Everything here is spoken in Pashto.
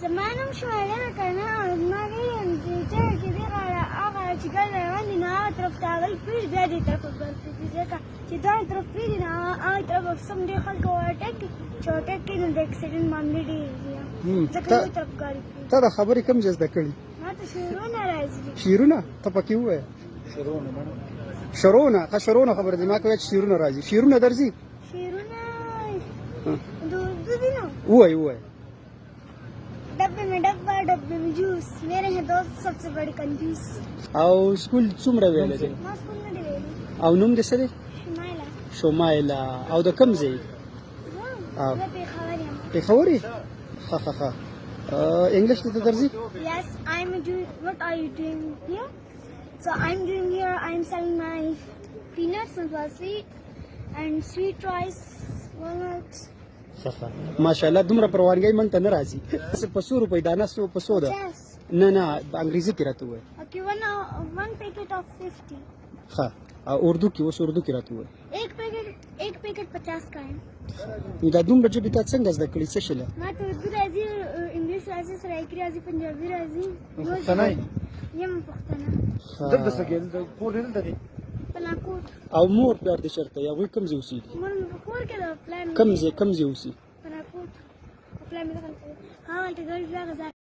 زمان مش معلنا كنا ما غير تيجي كذي على شكل عندي نهار ترفت على البيت بيدي ترفت بالبيت تدان ترفت أنا ترفت سمدي خلق واتك شوتك كده دكسرين ماملي دي ذكرني ترفت قاري تا خبري كم جز دکړي ما تشيرون راځي شیرونه ته پکې وای شرونه خبر دي ما کوي شیرونه راځي شیرونه درځي شيرون दूध दिनो وای डब्बे में डब्बा डब्बे में जूस मेरे हैं दोस्त सबसे बड़ी कंजूस او سکول څومره ویل دي ما स्कूल में दे او نوم دې څه دی شمالا شمایلا او د کم ځای ها لا بخبري پیښوري ها انګلیش ته درځي yes I'm doing what are you doing here so I'm doing here I'm selling my peanuts and lassi and sweet rice walnuts ماشاءالله دومره پروانګي مونږ ته نه راځي په 100 روپۍ دانه سو په 100 ده نه په انګریزي کې راته وای okay one packet of 50 ها اردو کې اوس اردو کې راته وای एक पैकेट 50 का है نو دا دومره چې به تاسو څنګه زده کړی څه شله ما ته اردو راځي انګلیش راځي سرایکی راځي پنجابي راځي پښتنه یم پښتنه دغه څه کې د کور نه دی پلاکوټ او مور پلار د شرطه یا وای کم ځای اوسېږي مور کور کې د پلان کم ځای اوسي پلاکوټ پلان مې ها ولته ګرځا